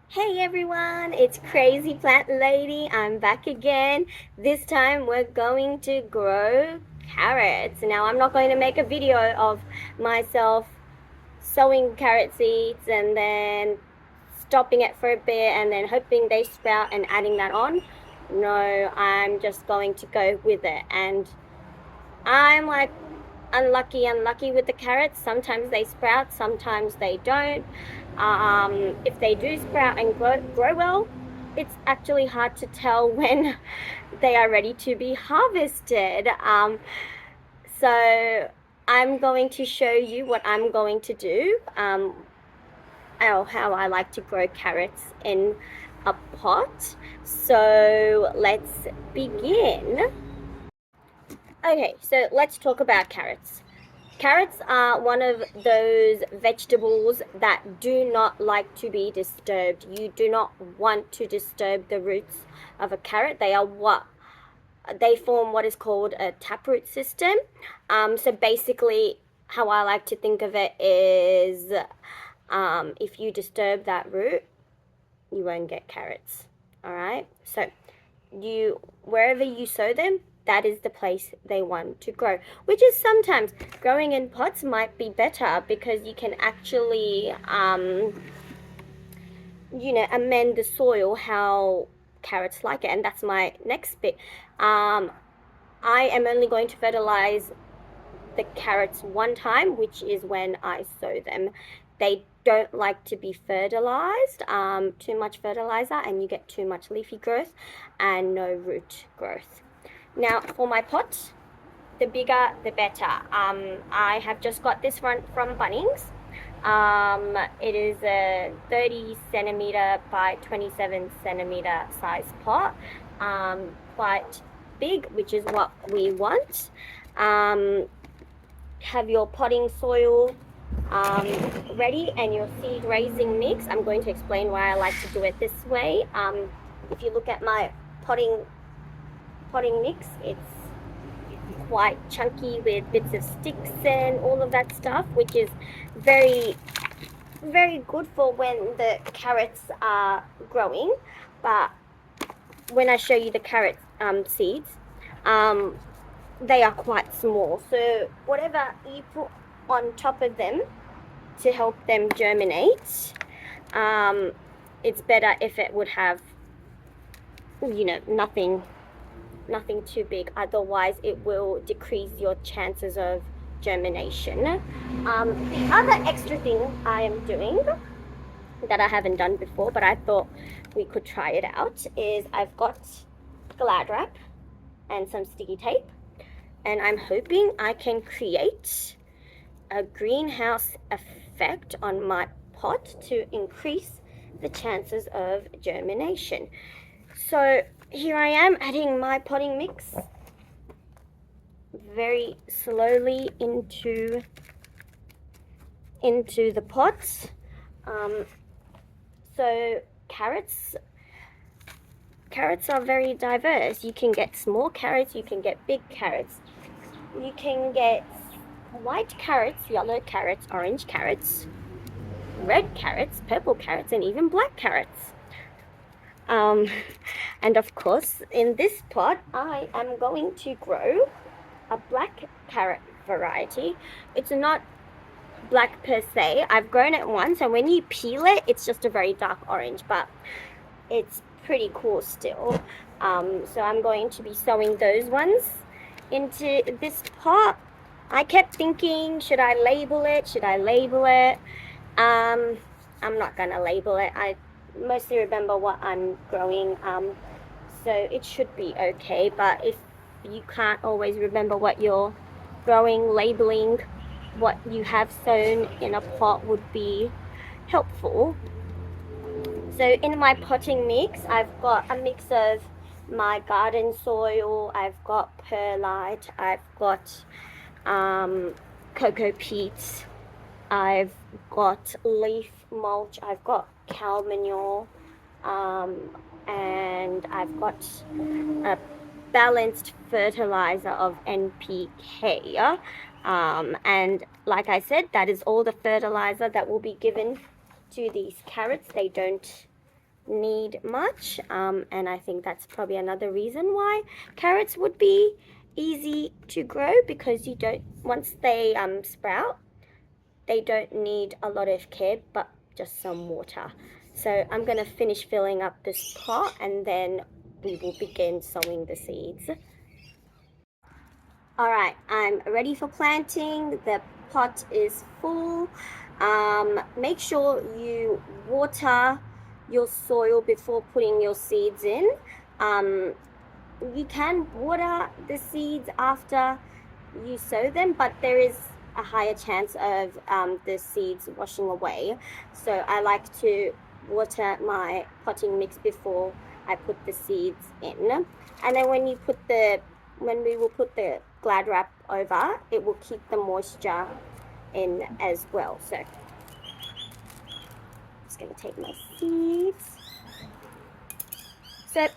Hey everyone, it's Crazy Plant Lady. I'm back again. This time we're going to grow carrots. Now, I'm not going to make a video of myself sowing carrot seeds and then stopping it for a bit and then hoping they sprout and adding that on. No, I'm just going to go with it. And I'm like unlucky with the carrots. Sometimes they sprout, sometimes they don't. If they do sprout and grow well, it's actually hard to tell when they are ready to be harvested. So I'm going to show you what I'm going to do, how I like to grow carrots in a pot. So let's begin. Okay, so let's talk about carrots. Carrots are one of those vegetables that do not like to be disturbed. You do not want to disturb the roots of a carrot. They form what is called a taproot system. So basically, how I like to think of it is, if you disturb that root, you won't get carrots. All right. So wherever you sow them, that is the place they want to grow, which is sometimes growing in pots might be better because you can actually amend the soil how carrots like it. And that's my next bit. I am only going to fertilize the carrots one time, which is when I sow them. They don't like to be fertilized, too much fertilizer, and you get too much leafy growth and no root growth. Now, for my pot, the bigger the better. I have just got this one from Bunnings. It is a 30 centimeter by 27 centimeter size pot. Quite big, which is what we want. Have your potting soil ready and your seed raising mix. I'm going to explain why I like to do it this way. If you look at my potting mix, it's quite chunky with bits of sticks and all of that stuff, which is very good for when the carrots are growing. But when I show you the carrot seeds, they are quite small, so whatever you put on top of them to help them germinate, it's better if it would have nothing too big, otherwise it will decrease your chances of germination. The other extra thing I am doing that I haven't done before, but I thought we could try it out, is I've got Glad wrap and some sticky tape, and I'm hoping I can create a greenhouse effect on my pot to increase the chances of germination. So here I am adding my potting mix very slowly into the pots. So carrots are very diverse. You can get small carrots, you can get big carrots, you can get white carrots, yellow carrots, orange carrots, red carrots, purple carrots, and even black carrots. And of course, in this pot, I am going to grow a black carrot variety. It's not black per se. I've grown it once, and when you peel it, it's just a very dark orange, but it's pretty cool still. So I'm going to be sowing those ones into this pot. I kept thinking, should I label it? I'm not gonna label it. I mostly remember what I'm growing, so it should be okay. But if you can't always remember what you're growing, labeling what you have sown in a pot would be helpful. So in my potting mix, I've got a mix of my garden soil, I've got perlite, I've got cocoa peat, I've got leaf mulch, I've got cow manure, and I've got a balanced fertilizer of NPK. And like I said, that is all the fertilizer that will be given to these carrots. They don't need much, and I think that's probably another reason why carrots would be easy to grow, because you don't, once they sprout, they don't need a lot of care but just some water. So I'm going to finish filling up this pot and then we will begin sowing the seeds. Alright, I'm ready for planting. The pot is full. Make sure you water your soil before putting your seeds in. You can water the seeds after you sow them, but there is a higher chance of the seeds washing away. So I like to water my potting mix before I put the seeds in. And then when we will put the Glad wrap over, it will keep the moisture in as well. So I'm just going to take my seeds. So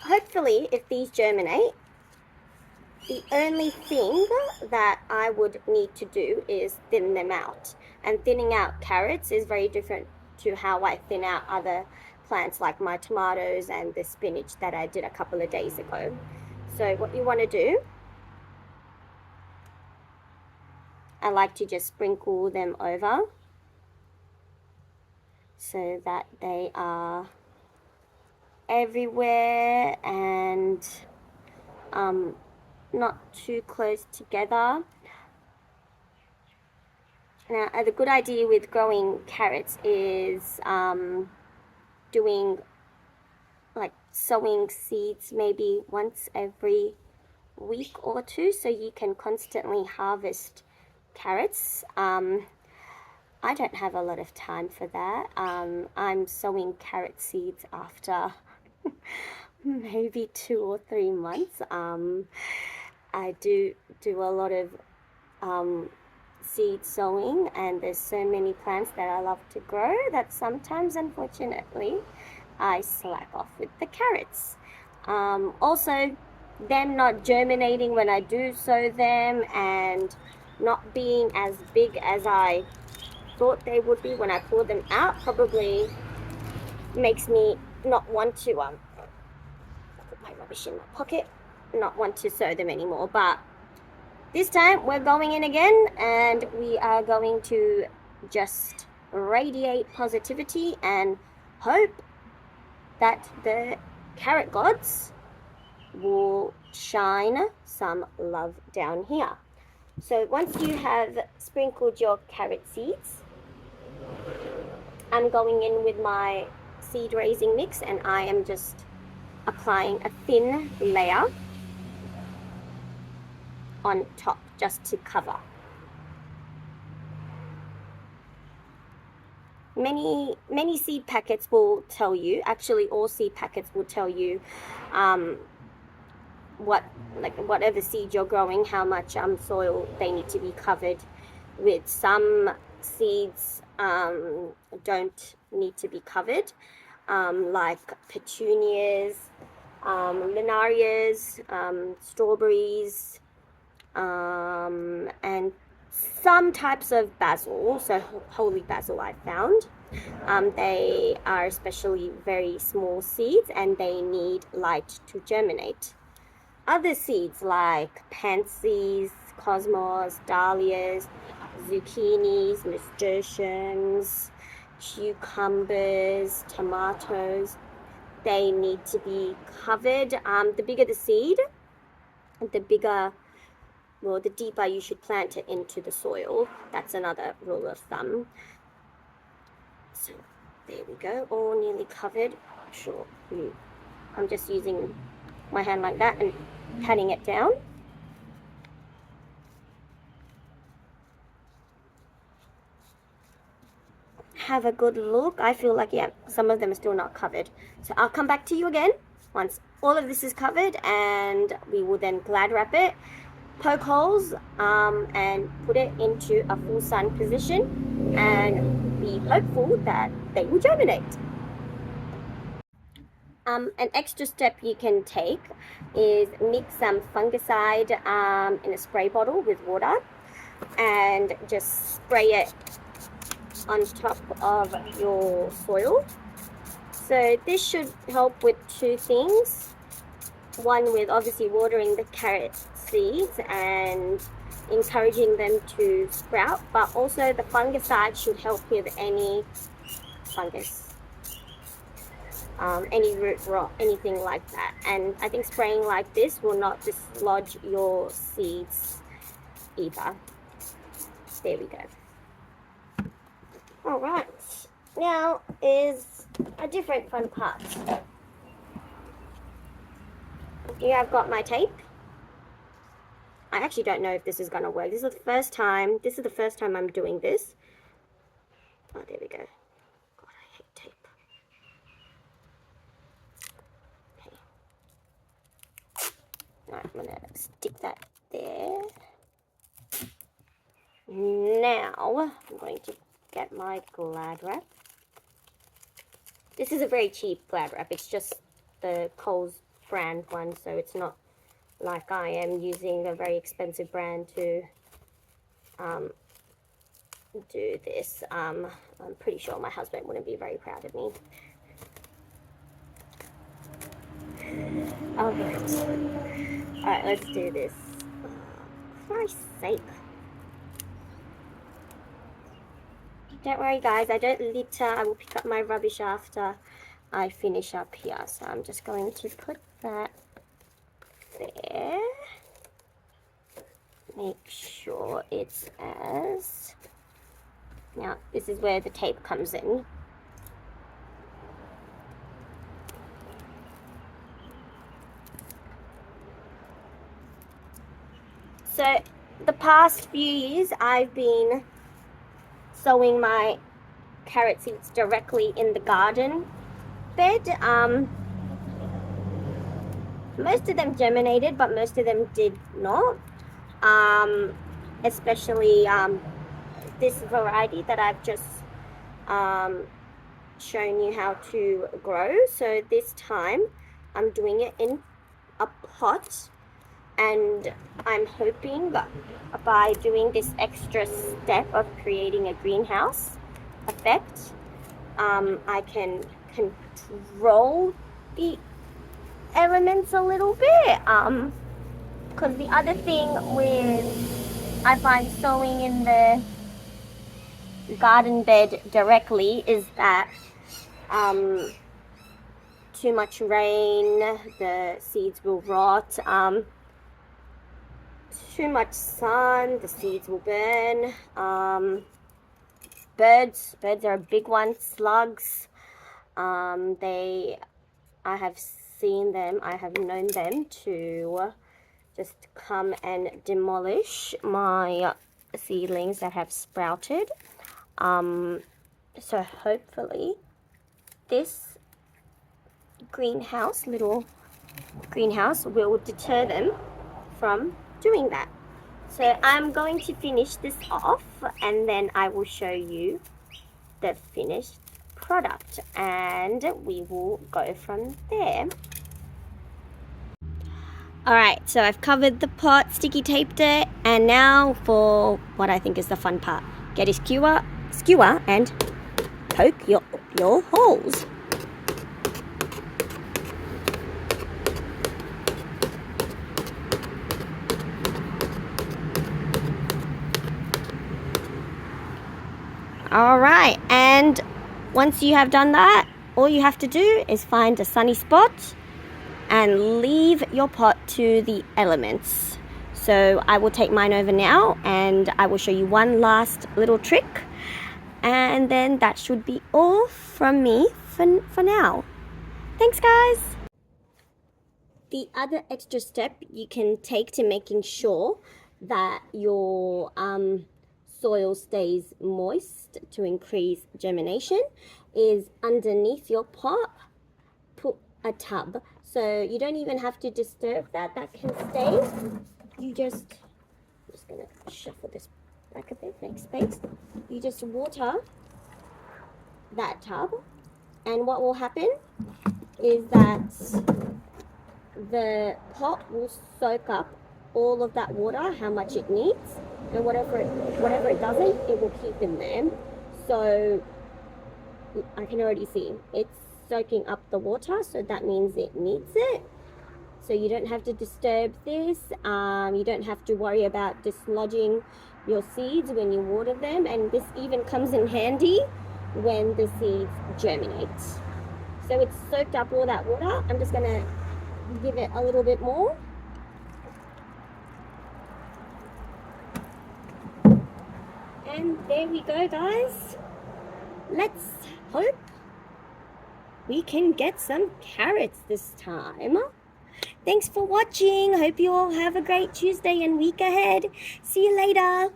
hopefully, if these germinate, the only thing that I would need to do is thin them out. And thinning out carrots is very different to how I thin out other plants like my tomatoes and the spinach that I did a couple of days ago. So what you want to do, I like to just sprinkle them over so that they are everywhere and not too close together. Now, the good idea with growing carrots is doing like sowing seeds maybe once every week or two, so you can constantly harvest carrots. I don't have a lot of time for that. I'm sowing carrot seeds after maybe 2 or 3 months. I do a lot of seed sowing, and there's so many plants that I love to grow that sometimes, unfortunately, I slack off with the carrots. Also, them not germinating when I do sow them and not being as big as I thought they would be when I pulled them out probably makes me not want to put my rubbish in my pocket, not want to sow them anymore. But this time we're going in again, and we are going to just radiate positivity and hope that the carrot gods will shine some love down here. So once you have sprinkled your carrot seeds, I'm going in with my seed raising mix, and I am just applying a thin layer on top just to cover. Many seed packets will tell you, actually all seed packets will tell you whatever seed you're growing, how much soil they need to be covered with. Some seeds don't need to be covered, like petunias, linarias, strawberries, and some types of basil, so holy basil I found. They are especially very small seeds and they need light to germinate. Other seeds like pansies, cosmos, dahlias, zucchinis, nasturtiums, cucumbers, tomatoes, they need to be covered. The bigger the seed, the deeper you should plant it into the soil. That's another rule of thumb. So there we go, all nearly covered. Sure, I'm just using my hand like that and patting it down. Have a good look. I feel like, yeah, some of them are still not covered. So I'll come back to you again once all of this is covered, and we will then Glad wrap it, poke holes, and put it into a full sun position and be hopeful that they will germinate. An extra step you can take is mix some fungicide in a spray bottle with water and just spray it on top of your soil So this should help with two things. One, with obviously watering the carrot seeds and encouraging them to sprout, but also the fungicide should help with any fungus, any root rot, anything like that. And I think spraying like this will not dislodge your seeds either. There we go. All right, now is a different fun part. Here I've got my tape. I actually don't know if this is gonna work. This is the first time I'm doing this. Oh, there we go. God, I hate tape. Okay. Alright, I'm gonna stick that there. Now, I'm going to get my Glad wrap. This is a very cheap Glad wrap. It's just the Coles brand one, so it's not like I am using a very expensive brand to do this. I'm pretty sure my husband wouldn't be very proud of me. Alright, let's do this. For Christ's sake. Don't worry guys, I don't litter. I will pick up my rubbish after I finish up here. So I'm just going to put that there. Make sure it's as... Now, this is where the tape comes in. So, the past few years, I've been sowing my carrot seeds directly in the garden bed. Most of them germinated, but most of them did not. Especially this variety that I've just shown you how to grow. So this time I'm doing it in a pot, and I'm hoping that by doing this extra step of creating a greenhouse effect, I can control the elements a little bit. Because the other thing with, I find sowing in the garden bed directly is that too much rain, the seeds will rot. Too much sun, the seeds will burn. Birds are a big one. Slugs, I have seen them, I have known them to just come and demolish my seedlings that have sprouted. So hopefully this little greenhouse will deter them from doing that. So I'm going to finish this off, and then I will show you the finished product, and we will go from there. Alright, so I've covered the pot, sticky taped it, and now for what I think is the fun part. Get a skewer and poke your holes. Alright, and once you have done that, all you have to do is find a sunny spot and leave your pot to the elements. So I will take mine over now, and I will show you one last little trick, and then that should be all from me for now. Thanks guys! The other extra step you can take to making sure that your soil stays moist to increase germination is underneath your pot, put a tub. So you don't even have to disturb that can stay. I'm just gonna shuffle this back a bit, make space. You just water that tub, and what will happen is that the pot will soak up all of that water, how much it needs, and whatever it doesn't, it will keep in there. So I can already see it's soaking up the water, so that means it needs it. So you don't have to disturb this. You don't have to worry about dislodging your seeds when you water them, and this even comes in handy when the seeds germinate. So it's soaked up all that water. I'm just going to give it a little bit more. And there we go, guys. Let's hope we can get some carrots this time. Thanks for watching. Hope you all have a great Tuesday and week ahead. See you later.